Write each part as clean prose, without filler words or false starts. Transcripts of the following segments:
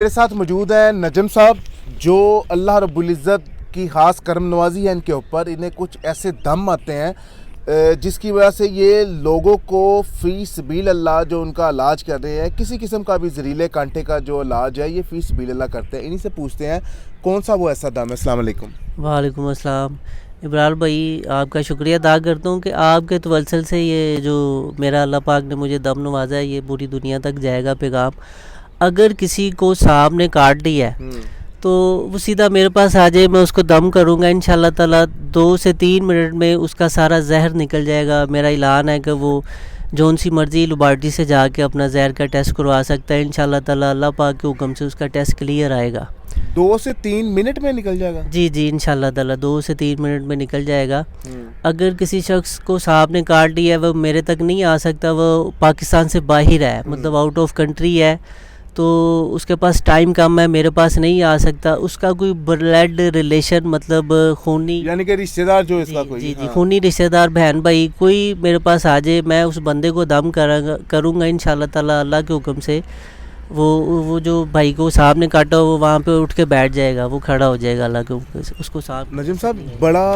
मेरे साथ मौजूद है नजम साहब, जो अल्लाह रब्बुल इज़्ज़त की ख़ास करम नवाजी है इनके ऊपर। इन्हें कुछ ऐसे दम आते हैं जिसकी वजह से ये लोगों को फ़ी सबील अल्लाह जो उनका इलाज कर रहे हैं, किसी किस्म का भी जहरीले कांटे का जो इलाज है ये फ़ी सबील अल्लाह करते हैं। इन्हीं से पूछते हैं कौन सा वो ऐसा दम है। अस्सलाम वालेकुम। वालेकुम अस्सलाम। इब्रार भाई, आपका शुक्रिया अदा करता हूँ कि आपके तवसल से ये जो मेरा अल्लाह पाक ने मुझे दम नवाजा है ये पूरी दुनिया तक जाएगा पैगाम। अगर किसी को सांप ने काट दिया है तो वो सीधा मेरे पास आ जाए, मैं उसको दम करूँगा इंशाल्लाह ताला 2 से 3 मिनट में उसका सारा जहर निकल जाएगा। मेरा ऐलान है कि वो जौन सी मर्ज़ी लेबॉरेटरी से जाके अपना जहर का टेस्ट करवा सकता है। इंशाल्लाह ताला अल्लाह पाक के हुक्म से उसका टेस्ट क्लियर आएगा। 2 से 3 मिनट में निकल जाएगा? जी जी, इंशाल्लाह ताला 2 से 3 मिनट में निकल जाएगा। अगर किसी शख्स को सांप ने काट लिया है, वो मेरे तक नहीं आ सकता, वो पाकिस्तान से बाहर है, मतलब आउट ऑफ कंट्री है, तो उसके पास टाइम कम है, मेरे पास नहीं आ सकता। उसका कोई ब्लड रिलेशन मतलब खूनी, यानी कि रिश्तेदार जो इसका कोई, जी जी, खूनी रिश्तेदार, बहन भाई कोई मेरे पास आ जाए, मैं उस बंदे को दम करूँगा इंशाल्लाह ताला अल्लाह के हुक्म से। वो जो भाई को सांप ने काटा वो वहाँ पे उठ के बैठ जाएगा, वो खड़ा हो जाएगा अल्लाह के हुक्म से, उसको सांप। नजम साहब, बड़ा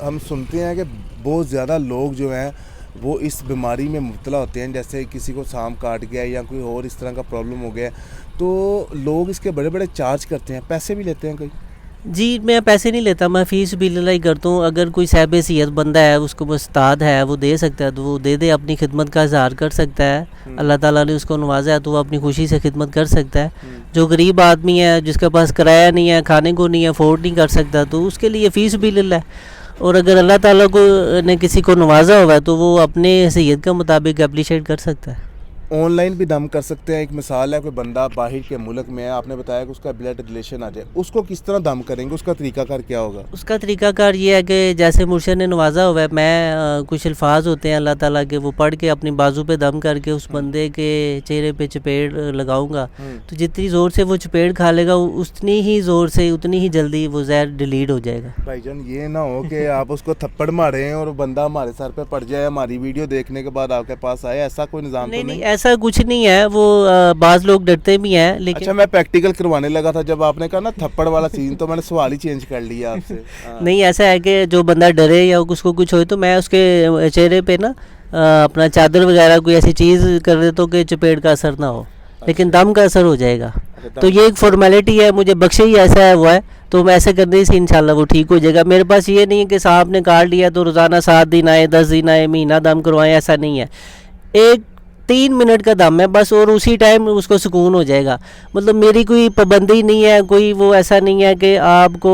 हम सुनते हैं कि बहुत ज़्यादा लोग जो हैं वो इस बीमारी में मुब्तला होते हैं, जैसे किसी को सांप काट गया या कोई और इस तरह का प्रॉब्लम हो गया, तो लोग इसके बड़े बड़े चार्ज करते हैं, पैसे भी लेते हैं कई। जी, मैं पैसे नहीं लेता, मैं फ़ीस भी ललाई करता हूँ। अगर कोई साहिब हैसियत बंदा है, उसको उस्ताद है, वो दे सकता है तो वो दे दे, अपनी खिदमत का इज़हार कर सकता है। अल्लाह ताला ने उसको नवाजा है तो वो अपनी खुशी से खिदमत कर सकता है। जो गरीब आदमी है, जिसके पास किराया नहीं है, खाने को नहीं है, अफोर्ड नहीं कर सकता, तो उसके लिए फ़ीस भी लल्ला है। और अगर अल्लाह ताला को ने किसी को नवाजा हुआ है तो वो अपने हैसियत के मुताबिक एप्रिशिएट कर सकता है। ऑनलाइन भी दम कर सकते हैं। एक मिसाल है, कोई बंदा बाहर के मुल्क में है, आपने बताया कि उसका ब्लड रिलेशन आ जाए, उसको किस तरह दम करेंगे, उसका तरीकाकार क्या होगा? उसका तरीकाकार ये है कि जैसे मुर्शद ने नवाजा हुआ है, मैं कुछ अल्फाज होते हैं अल्लाह ताला के, वो पढ़ के अपनी बाजू पे दम करके उस बंदे के चेहरे पे चपेट लगाऊंगा, तो जितनी ज़ोर से वो चपेट खा लेगा उतनी ही ज़ोर से, उतनी ही जल्दी वो जहर डिलीट हो जाएगा। भाईजान, ये ना हो कि आप उसको थप्पड़ मारें और बंदा हमारे सर पे पड़ जाए, हमारी वीडियो देखने के बाद आपके पास आए, ऐसा कोई निज़ाम तो नहीं? ऐसा कुछ नहीं है, वो बाज़ लोग डरते भी हैं, लेकिन अच्छा, मैं प्रैक्टिकल करवाने लगा था जब आपने कहा ना थप्पड़ वाला सीन, तो मैंने सवाल ही चेंज कर लिया आपसे। नहीं, ऐसा है कि जो बंदा डरे या उसको कुछ हो तो मैं उसके चेहरे पे ना अपना चादर वगैरह कोई ऐसी चीज़ कर देता हूँ कि चपेट का असर ना हो, लेकिन दम का असर हो जाएगा। तो ये एक फॉर्मेलिटी है, मुझे बख्शे ही ऐसा है हुआ है, तो मैं ऐसे करने से इंशाल्लाह वो ठीक हो जाएगा। मेरे पास ये नहीं है कि सांप ने काट लिया तो रोज़ाना 7 दिन आए, 10 दिन आए, महीना दम करवाएं, ऐसा नहीं है। एक 3 मिनट का दम है बस, और उसी टाइम उसको सुकून हो जाएगा। मतलब मेरी कोई पाबंदी नहीं है, कोई वो ऐसा नहीं है कि आपको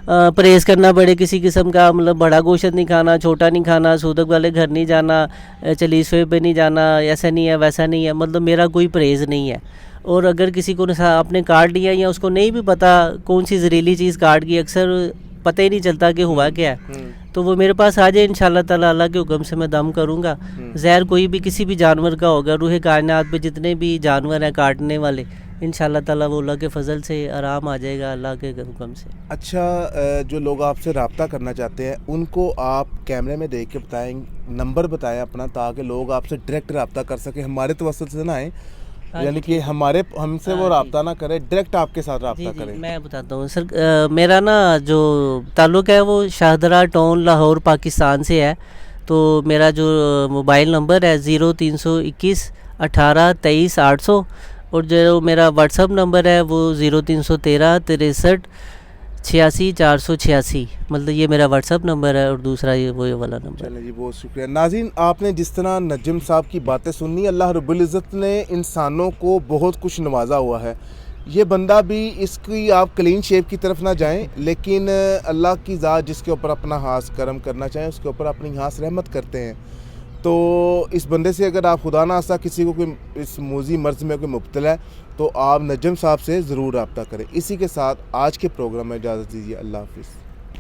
परहेज़ करना पड़े किसी किस्म का, मतलब बड़ा गोश्त नहीं खाना, छोटा नहीं खाना, सूदक वाले घर नहीं जाना, चलीसवे पे नहीं जाना, ऐसा नहीं है वैसा नहीं है, मतलब मेरा कोई परहेज़ नहीं है। और अगर किसी को आपने काट लिया या उसको नहीं भी पता कौन सी जहरीली चीज़ काट गई, अक्सर पता ही नहीं चलता कि हुआ क्या है, तो वो मेरे पास आ जाए, इंशाल्लाह ताला अल्लाह के हुक्म से मैं दम करूँगा। जहर कोई भी किसी भी जानवर का होगा, रूह कायनात पे जितने भी जानवर हैं काटने वाले, इंशाल्लाह ताला वो अल्लाह के फजल से आराम आ जाएगा अल्लाह के हुक्म से। अच्छा, जो लोग आपसे रब्ता करना चाहते हैं उनको आप कैमरे में देख के बताएं, नंबर बताएं अपना, ताकि लोग आपसे डायरेक्ट रब्ता कर सकें, हमारे तवसल से ना आए, यानी कि हमसे वो रब्ता ना करें, डायरेक्ट आपके साथ रब्ता करें। मैं बताता हूँ सर, मेरा ना जो ताल्लुक़ है वो शाहदरा टाउन लाहौर पाकिस्तान से है। तो मेरा जो मोबाइल नंबर है 0321 18 23 800, और जो मेरा व्हाट्सअप नंबर है वो 0313 63 86 486, मतलब ये मेरा व्हाट्सअप नंबर है, और दूसरा ये वो वाला नंबर। चलिए जी, बहुत शुक्रिया। नाज़रीन, आपने जिस तरह नजम साहब की बातें सुनी, अल्लाह रब्बुल इज़्ज़त ने इंसानों को बहुत कुछ नवाजा हुआ है। ये बंदा भी, इसकी आप क्लीन शेप की तरफ ना जाएं, लेकिन अल्लाह की ज़ात जिसके ऊपर अपना हाथ करम करना चाहें उसके ऊपर अपनी हाथ रहमत करते हैं। तो इस बंदे से अगर आप खुदा ना आसा किसी को कोई इस मोजी मर्ज़ में कोई मुब्तला है तो आप नजम साहब से ज़रूर रब्ता करें। इसी के साथ आज के प्रोग्राम में इजाज़त दीजिए। अल्लाह हाफ़िज़।